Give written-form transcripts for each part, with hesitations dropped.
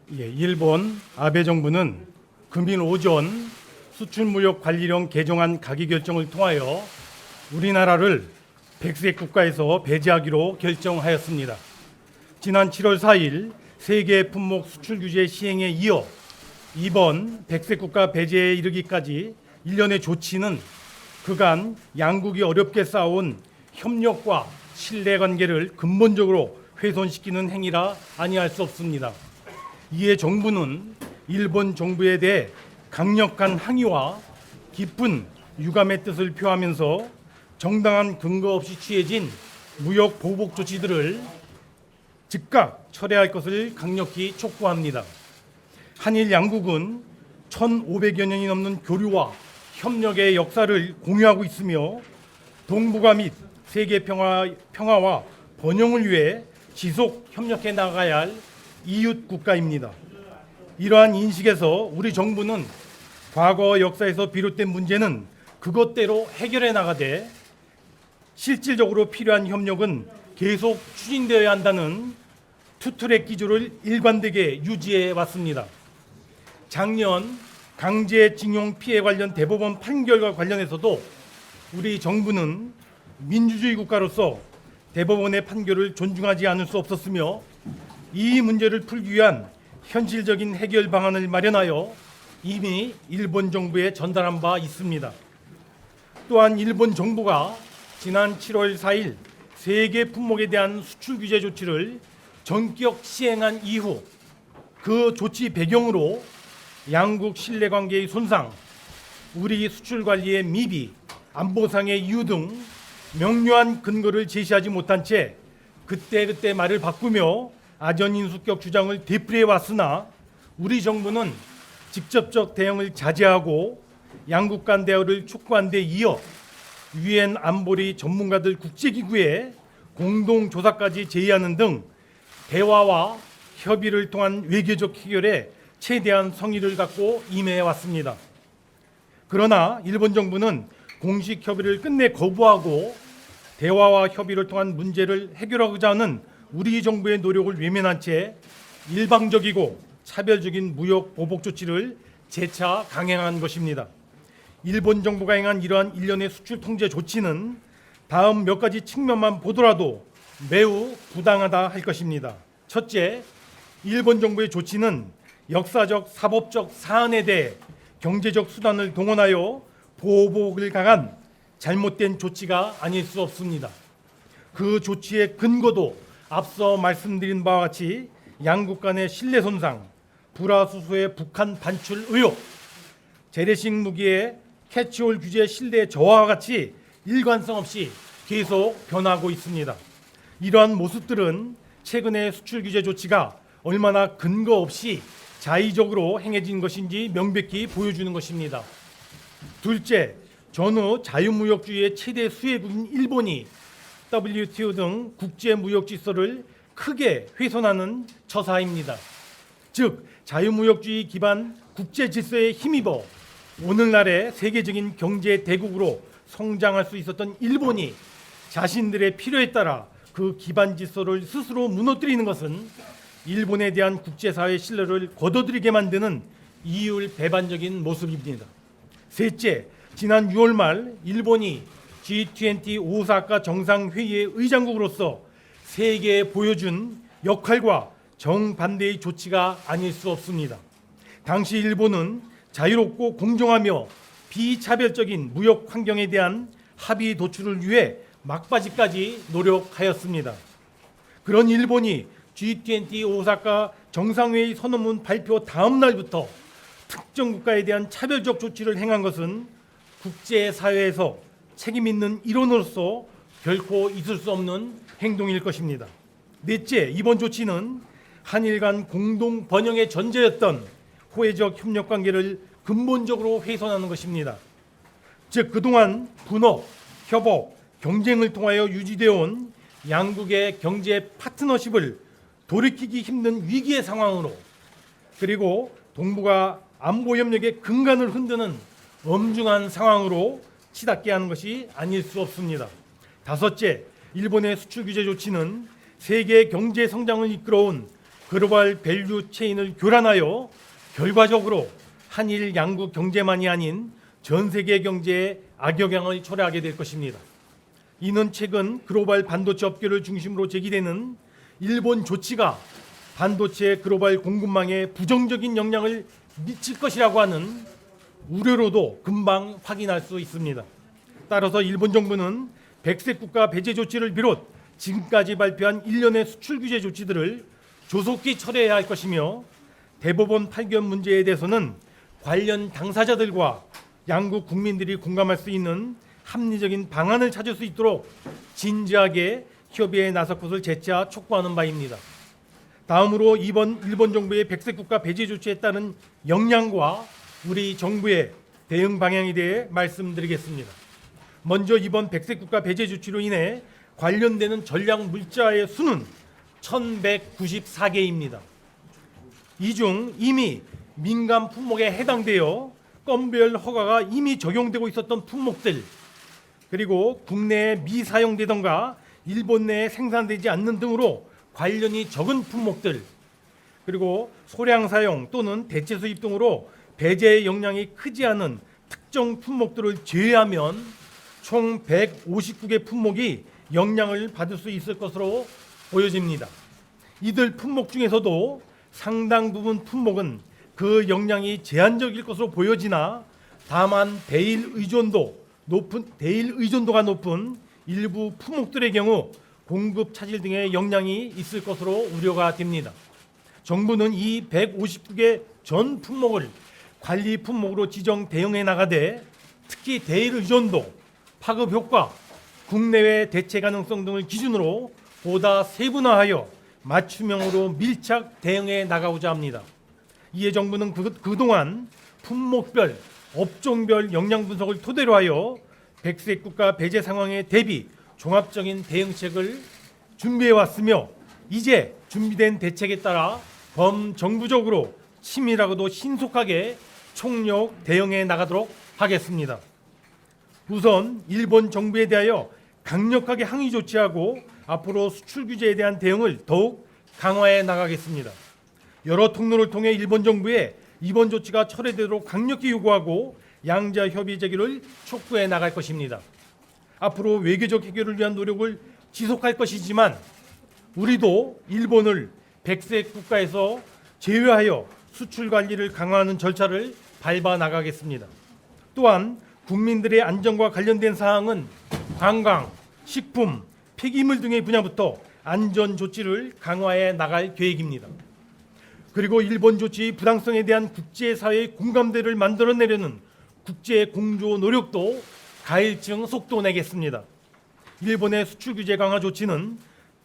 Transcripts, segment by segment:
일본 아베 정부는 금일 오전 수출무역관리령 개정안 가기 결정을 통하여 우리나라를 백색 국가에서 배제하기로 결정하였습니다. 지난 7월 4일 세계 품목 수출 규제 시행에 이어 이번 백색 국가 배제에 이르기까지 일련의 조치는 그간 양국이 어렵게 쌓아온 협력과 신뢰관계를 근본적으로 훼손시키는 행위라 아니할 수 없습니다. 이에 정부는 일본 정부에 대해 강력한 항의와 깊은 유감의 뜻을 표하면서 정당한 근거 없이 취해진 무역 보복 조치들을 즉각 철회할 것을 강력히 촉구합니다. 한일 양국은 1500여 년이 넘는 교류와 협력의 역사를 공유하고 있으며 동북아 및 세계 평화와 번영을 위해 지속 협력해 나가야 할 이웃 국가입니다. 이러한 인식에서 우리 정부는 과거 역사에서 비롯된 문제는 그것대로 해결해 나가되 실질적으로 필요한 협력은 계속 추진되어야 한다는 투트랙 기조를 일관되게 유지해 왔습니다. 작년 강제징용 피해 관련 대법원 판결과 관련해서도 우리 정부는 민주주의 국가로서 대법원의 판결을 존중하지 않을 수 없었으며 이 문제를 풀기 위한 현실적인 해결 방안을 마련하여 이미 일본 정부에 전달한 바 있습니다. 또한 일본 정부가 지난 7월 4일 세계 품목에 대한 수출 규제 조치를 전격 시행한 이후 그 조치 배경으로 양국 신뢰관계의 손상, 우리 수출 관리의 미비, 안보상의 이유 등 명료한 근거를 제시하지 못한 채 그때그때 말을 바꾸며 아전인수격 주장을 되풀이해 왔으나 우리 정부는 직접적 대응을 자제하고 양국 간 대화를 촉구한 데 이어 유엔 안보리 전문가들 국제기구에 공동조사까지 제의하는 등 대화와 협의를 통한 외교적 해결에 최대한 성의를 갖고 임해 왔습니다. 그러나 일본 정부는 공식 협의를 끝내 거부하고 대화와 협의를 통한 문제를 해결하고자 하는 우리 정부의 노력을 외면한 채 일방적이고 차별적인 무역 보복 조치를 재차 강행한 것입니다. 일본 정부가 행한 이러한 일련의 수출 통제 조치는 다음 몇 가지 측면만 보더라도 매우 부당하다 할 것입니다. 첫째, 일본 정부의 조치는 역사적 사법적 사안에 대해 경제적 수단을 동원하여 보복을 강한 잘못된 조치가 아닐 수 없습니다. 그 조치의 근거도 앞서 말씀드린 바와 같이 양국 간의 신뢰 손상, 불화수소의 북한 반출 의혹, 재래식 무기의 캐치홀 규제 신뢰 저하와 같이 일관성 없이 계속 변하고 있습니다. 이러한 모습들은 최근의 수출 규제 조치가 얼마나 근거 없이 자의적으로 행해진 것인지 명백히 보여주는 것입니다. 둘째, 전후 자유무역주의의 최대 수혜국인 일본이 WTO 등 국제무역 질서를 크게 훼손하는 처사입니다. 즉 자유무역주의 기반 국제 질서에 힘입어 오늘날의 세계적인 경제 대국으로 성장할 수 있었던 일본이 자신들의 필요에 따라 그 기반 질서를 스스로 무너뜨리는 것은 일본에 대한 국제사회의 신뢰를 거둬들이게 만드는 이율배반적인 모습입니다. 셋째, 지난 6월 말 일본이 G20 오사카 정상회의의 의장국으로서 세계에 보여준 역할과 정반대의 조치가 아닐 수 없습니다. 당시 일본은 자유롭고 공정하며 비차별적인 무역 환경에 대한 합의 도출을 위해 막바지까지 노력하였습니다. 그런 일본이 G20 오사카 정상회의 선언문 발표 다음 날부터 특정 국가에 대한 차별적 조치를 행한 것은 국제사회에서 책임 있는 일원으로서 결코 있을 수 없는 행동일 것입니다. 넷째, 이번 조치는 한일 간 공동 번영의 전제였던 호혜적 협력 관계를 근본적으로 훼손하는 것입니다. 즉 그동안 분업, 협업, 경쟁을 통하여 유지되어 온 양국의 경제 파트너십을 돌이키기 힘든 위기의 상황으로, 그리고 동북아 안보 협력의 근간을 흔드는 엄중한 상황으로 치닫게 하는 것이 아닐 수 없습니다. 다섯째, 일본의 수출 규제 조치는 세계 경제 성장을 이끌어온 글로벌 밸류 체인을 교란하여 결과적으로 한일 양국 경제만이 아닌 전 세계 경제에 악영향을 초래하게 될 것입니다. 이는 최근 글로벌 반도체 업계를 중심으로 제기되는 일본 조치가 반도체 글로벌 공급망에 부정적인 영향을 미칠 것이라고 하는 우려로도 금방 확인할 수 있습니다. 따라서 일본 정부는 백색 국가 배제 조치를 비롯 지금까지 발표한 일련의 수출 규제 조치들을 조속히 철회해야 할 것이며, 대법원 판결 문제에 대해서는 관련 당사자들과 양국 국민들이 공감할 수 있는 합리적인 방안을 찾을 수 있도록 진지하게 협의에 나설 것을 재차 촉구하는 바입니다. 다음으로 이번 일본 정부의 백색 국가 배제 조치에 따른 영향과 우리 정부의 대응 방향에 대해 말씀드리겠습니다. 먼저 이번 백색 국가 배제 조치로 인해 관련되는 전략 물자의 수는 1194개입니다. 이 중 이미 민간 품목에 해당되어 건별 허가가 이미 적용되고 있었던 품목들, 그리고 국내에 미사용되던가 일본 내에 생산되지 않는 등으로 관련이 적은 품목들, 그리고 소량 사용 또는 대체 수입 등으로 배제의 영향이 크지 않은 특정 품목들을 제외하면 총 159개 품목이 영향을 받을 수 있을 것으로 보여집니다. 이들 품목 중에서도 상당 부분 품목은 그 영향이 제한적일 것으로 보여지나, 다만 대일 의존도가 높은 일부 품목들의 경우 공급 차질 등의 영향이 있을 것으로 우려가 됩니다. 정부는 이 159개 전 품목을 관리 품목으로 지정 대응해 나가되, 특히 대일 의존도, 파급 효과, 국내외 대체 가능성 등을 기준으로 보다 세분화하여 맞춤형으로 밀착 대응해 나가고자 합니다. 이에 정부는 그동안 품목별, 업종별 영향 분석을 토대로 하여 백색 국가 배제 상황에 대비 종합적인 대응책을 준비해 왔으며, 이제 준비된 대책에 따라 범정부적으로 치밀하고도 신속하게 총력 대응해 나가도록 하겠습니다. 우선 일본 정부에 대하여 강력하게 항의 조치하고 앞으로 수출 규제에 대한 대응을 더욱 강화해 나가겠습니다. 여러 통로를 통해 일본 정부에 이번 조치가 철회되도록 강력히 요구하고 양자 협의 제기를 촉구해 나갈 것입니다. 앞으로 외교적 해결을 위한 노력을 지속할 것이지만, 우리도 일본을 백색 국가에서 제외하여 수출 관리를 강화하는 절차를 밟아 나가겠습니다. 또한 국민들의 안전과 관련된 사항은 관광, 식품, 폐기물 등의 분야부터 안전 조치를 강화해 나갈 계획입니다. 그리고 일본 조치 부당성에 대한 국제사회의 공감대를 만들어내려는 국제 공조 노력도 가일층 속도 내겠습니다. 일본의 수출 규제 강화 조치는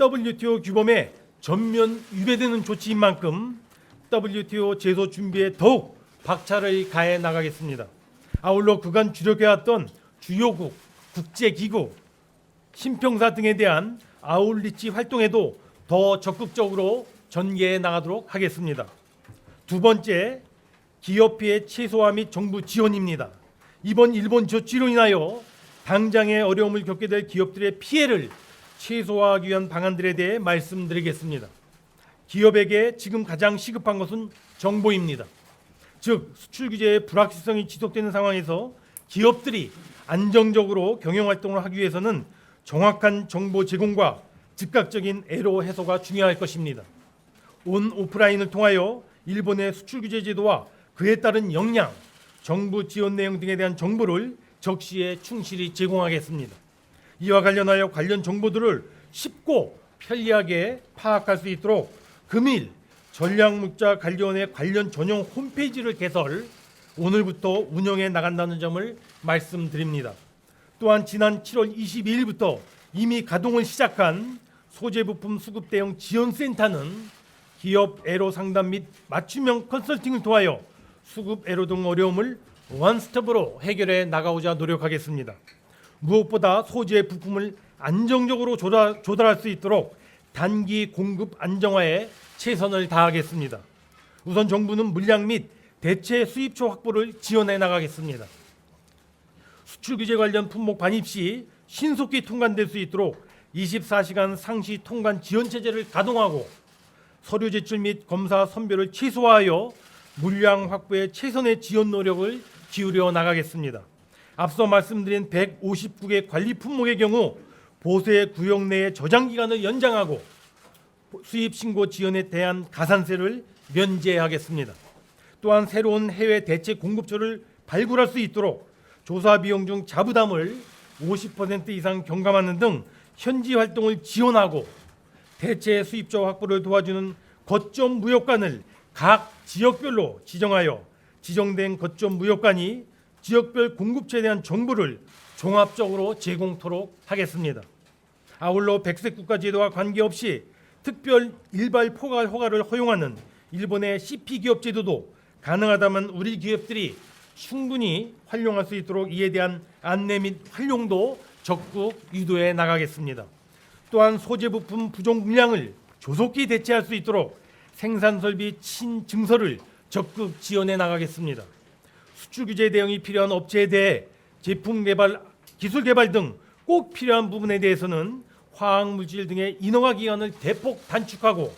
WTO 규범에 전면 위배되는 조치인 만큼 WTO 제소 준비에 더욱 박차를 가해 나가겠습니다. 아울러 그간 주력해왔던 주요국, 국제기구, 신평사 등에 대한 아웃리치 활동에도 더 적극적으로 전개해 나가도록 하겠습니다. 두 번째, 기업 피해 최소화 및 정부 지원입니다. 이번 일본 조치로 인하여 당장의 어려움을 겪게 될 기업들의 피해를 최소화하기 위한 방안들에 대해 말씀드리겠습니다. 기업에게 지금 가장 시급한 것은 정보입니다. 즉, 수출 규제의 불확실성이 지속되는 상황에서 기업들이 안정적으로 경영활동을 하기 위해서는 정확한 정보 제공과 즉각적인 애로 해소가 중요할 것입니다. 온 오프라인을 통하여 일본의 수출 규제 제도와 그에 따른 영향, 정부 지원 내용 등에 대한 정보를 적시에 충실히 제공하겠습니다. 이와 관련하여 관련 정보들을 쉽고 편리하게 파악할 수 있도록 금일 전략물자 관리원의 관련 전용 홈페이지를 개설, 오늘부터 운영해 나간다는 점을 말씀드립니다. 또한 지난 7월 22일부터 이미 가동을 시작한 소재 부품 수급 대응 지원센터는 기업 애로 상담 및 맞춤형 컨설팅을 통하여 수급 애로 등 어려움을 원스톱으로 해결해 나가고자 노력하겠습니다. 무엇보다 소재 부품을 안정적으로 조달할 수 있도록 단기 공급 안정화에 최선을 다하겠습니다. 우선 정부는 물량 및 대체 수입처 확보를 지원해 나가겠습니다. 수출 규제 관련 품목 반입 시 신속히 통관될 수 있도록 24시간 상시 통관 지원 체제를 가동하고 서류 제출 및 검사 선별을 최소화하여 물량 확보에 최선의 지원 노력을 기울여 나가겠습니다. 앞서 말씀드린 159개 관리 품목의 경우 보세 구역 내의 저장 기간을 연장하고 수입 신고 지연에 대한 가산세를 면제하겠습니다. 또한 새로운 해외 대체 공급처를 발굴할 수 있도록 조사 비용 중 자부담을 50% 이상 경감하는 등 현지 활동을 지원하고 대체 수입처 확보를 도와주는 거점 무역관을 각 지역별로 지정하여 지정된 거점 무역관이 지역별 공급처에 대한 정보를 종합적으로 제공토록 하겠습니다. 아울러 백색 국가 제도와 관계없이 특별 일발 포괄 허가를 허용하는 일본의 CP 기업 제도도 가능하다면 우리 기업들이 충분히 활용할 수 있도록 이에 대한 안내 및 활용도 적극 유도해 나가겠습니다. 또한 소재 부품 부족 물량을 조속히 대체할 수 있도록 생산 설비 친증서를 적극 지원해 나가겠습니다. 수출 규제 대응이 필요한 업체에 대해 제품 개발, 기술 개발 등 꼭 필요한 부분에 대해서는 화학 물질 등의 인허가 기간을 대폭 단축하고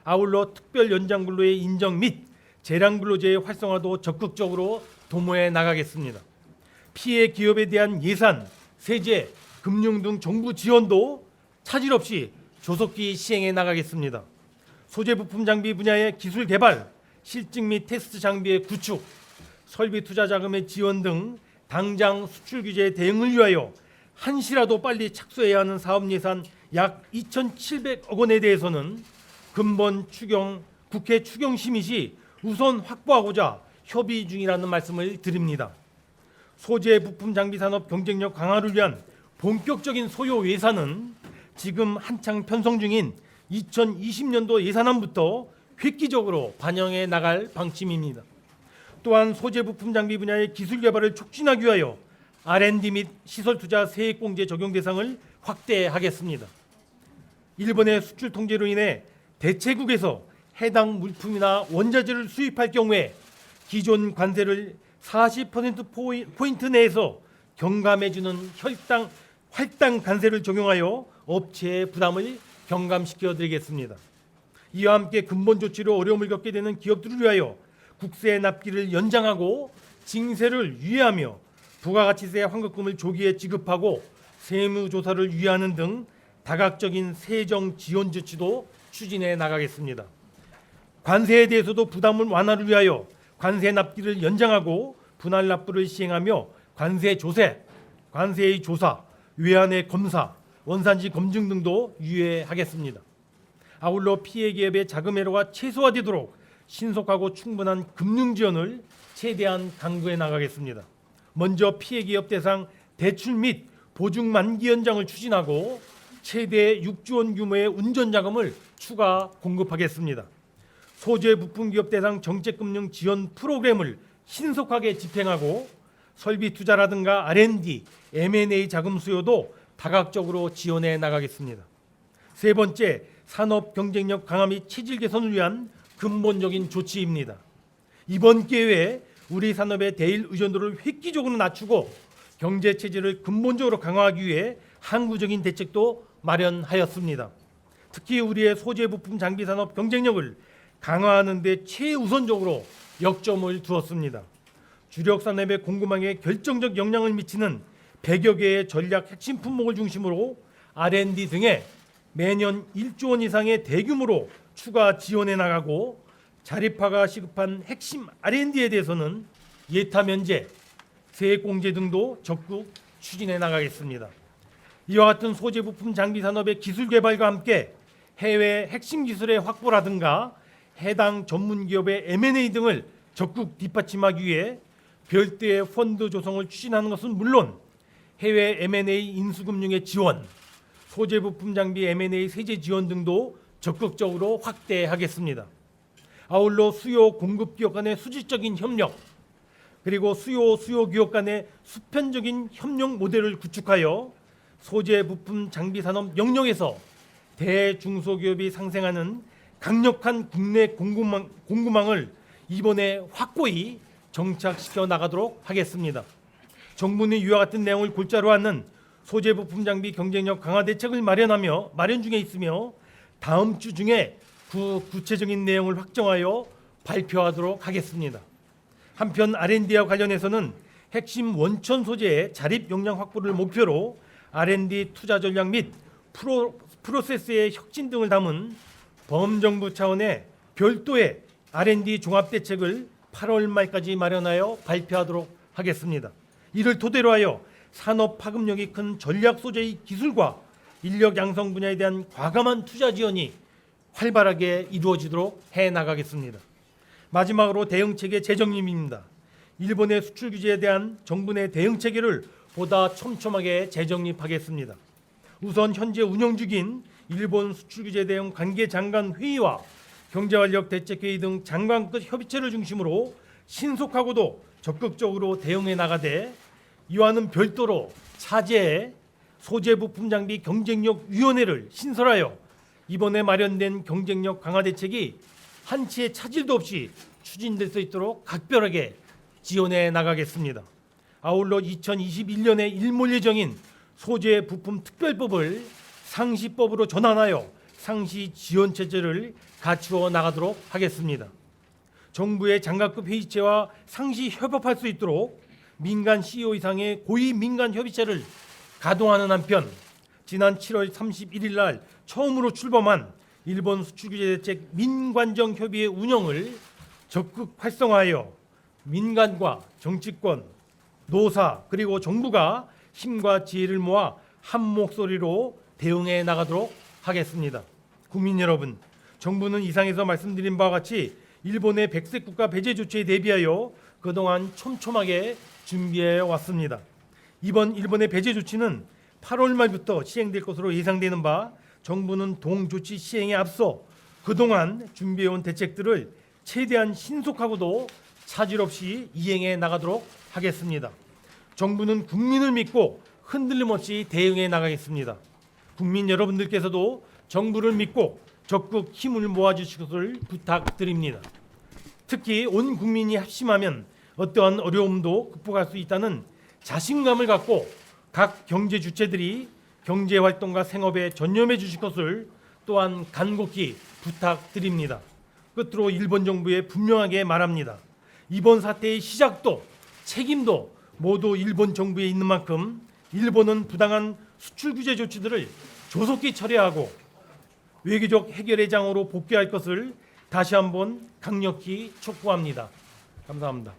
아울러 특별 연장 근로의 인정 및 재량 근로제의 활성화도 적극적으로 도모해 나가겠습니다. 피해 기업에 대한 예산, 세제, 금융 등 정부 지원도 차질 없이 조속히 시행해 나가겠습니다. 소재 부품 장비 분야의 기술 개발, 실증 및 테스트 장비의 구축, 설비 투자 자금의 지원 등 당장 수출 규제 대응을 위하여 한시라도 빨리 착수해야 하는 사업 예산 약 2,700억 원에 대해서는 근본 추경, 국회 추경 심의 시 우선 확보하고자 협의 중이라는 말씀을 드립니다. 소재 부품 장비 산업 경쟁력 강화를 위한 본격적인 소요 예산은 지금 한창 편성 중인 2020년도 예산안부터 획기적으로 반영해 나갈 방침입니다. 또한 소재 부품 장비 분야의 기술 개발을 촉진하기 위하여 R&D 및 시설 투자 세액공제 적용 대상을 확대하겠습니다. 일본의 수출 통제로 인해 대체국에서 해당 물품이나 원자재를 수입할 경우에 기존 관세를 40%포인트 내에서 경감해주는 할당 관세를 적용하여 업체의 부담을 경감시켜 드리겠습니다. 이와 함께 근본 조치로 어려움을 겪게 되는 기업들을 위하여 국세 납기를 연장하고 징세를 유예하며 부가가치세 환급금을 조기에 지급하고 세무조사를 유예하는 등 다각적인 세정 지원 조치도 추진해 나가겠습니다. 관세에 대해서도 부담을 완화를 위하여 관세 납기를 연장하고 분할 납부를 시행하며 관세 조세, 관세의 조사, 외환의 검사, 원산지 검증 등도 유예하겠습니다. 아울러 피해 기업의 자금 회로가 최소화되도록 신속하고 충분한 금융 지원을 최대한 강구해 나가겠습니다. 먼저 피해 기업 대상 대출 및 보증 만기 연장을 추진하고 최대 6조 원 규모의 운전 자금을 추가 공급하겠습니다. 소재 부품 기업 대상 정책금융 지원 프로그램을 신속하게 집행하고 설비 투자라든가 R&D, M&A 자금 수요도 다각적으로 지원해 나가겠습니다. 세 번째, 산업 경쟁력 강화 및 체질 개선을 위한 근본적인 조치입니다. 이번 기회에 우리 산업의 대일 의존도를 획기적으로 낮추고 경제 체질을 근본적으로 강화하기 위해 항구적인 대책도 마련하였습니다. 특히 우리의 소재 부품 장비 산업 경쟁력을 강화하는 데 최우선적으로 역점을 두었습니다. 주력 산업의 공급망에 결정적 영향을 미치는 100여 개의 전략 핵심 품목을 중심으로 R&D 등에 매년 1조 원 이상의 대규모로 추가 지원해 나가고 자립화가 시급한 핵심 R&D에 대해서는 예타 면제, 세액 공제 등도 적극 추진해 나가겠습니다. 이와 같은 소재 부품 장비 산업의 기술 개발과 함께 해외 핵심 기술의 확보라든가 해당 전문 기업의 M&A 등을 적극 뒷받침하기 위해 별도의 펀드 조성을 추진하는 것은 물론 해외 M&A 인수금융의 지원, 소재 부품 장비 M&A 세제 지원 등도 적극적으로 확대하겠습니다. 아울러 수요 공급 기업 간의 수질적인 협력, 그리고 수요 기업 간의 수편적인 협력 모델을 구축하여 소재 부품 장비 산업 영역에서 대중소기업이 상생하는 강력한 국내 공급망을 이번에 확고히 정착시켜 나가도록 하겠습니다. 정부는 이와 같은 내용을 골자로 하는 소재 부품 장비 경쟁력 강화 대책을 마련 중에 있으며 다음 주 중에 구체적인 내용을 확정하여 발표하도록 하겠습니다. 한편 R&D와 관련해서는 핵심 원천 소재의 자립 역량 확보를 목표로 R&D 투자 전략 및 프로세스의 혁신 등을 담은 범정부 차원의 별도의 R&D 종합대책을 8월 말까지 마련하여 발표하도록 하겠습니다. 이를 토대로 하여 산업 파급력이 큰 전략 소재의 기술과 인력 양성 분야에 대한 과감한 투자 지원이 활발하게 이루어지도록 해나가겠습니다. 마지막으로 대응체계 재정립입니다. 일본의 수출 규제에 대한 정부 내 대응체계를 보다 촘촘하게 재정립하겠습니다. 우선 현재 운영 중인 일본 수출 규제 대응 관계 장관 회의와 경제활력 대책회의 등 장관급 협의체를 중심으로 신속하고도 적극적으로 대응해 나가되 이와는 별도로 차제에 소재 부품 장비 경쟁력 위원회를 신설하여 이번에 마련된 경쟁력 강화 대책이 한치의 차질도 없이 추진될 수 있도록 각별하게 지원해 나가겠습니다. 아울러 2021년에 일몰 예정인 소재 부품 특별법을 상시법으로 전환하여 상시 지원 체제를 갖추어 나가도록 하겠습니다. 정부의 장관급 회의체와 상시 협업할 수 있도록 민간 CEO 이상의 고위 민간 협의체를 가동하는 한편 지난 7월 31일 날 처음으로 출범한 일본 수출 규제 대책 민관정 협의회 운영을 적극 활성화하여 민간과 정치권, 노사 그리고 정부가 힘과 지혜를 모아 한 목소리로 대응해 나가도록 하겠습니다. 국민 여러분, 정부는 이상에서 말씀드린 바와 같이 일본의 백색 국가 배제 조치에 대비하여 그동안 촘촘하게 준비해 왔습니다. 이번 일본의 배제 조치는 8월 말부터 시행될 것으로 예상되는 바 정부는 동조치 시행에 앞서 그동안 준비해온 대책들을 최대한 신속하고도 차질 없이 이행해 나가도록 하겠습니다. 정부는 국민을 믿고 흔들림 없이 대응해 나가겠습니다. 국민 여러분들께서도 정부를 믿고 적극 힘을 모아주실 것을 부탁드립니다. 특히 온 국민이 합심하면 어떠한 어려움도 극복할 수 있다는 자신감을 갖고 각 경제 주체들이 경제 활동과 생업에 전념해 주실 것을 또한 간곡히 부탁드립니다. 끝으로 일본 정부에 분명하게 말합니다. 이번 사태의 시작도 책임도 모두 일본 정부에 있는 만큼 일본은 부당한 수출 규제 조치들을 조속히 철회하고 외교적 해결의 장으로 복귀할 것을 다시 한번 강력히 촉구합니다. 감사합니다.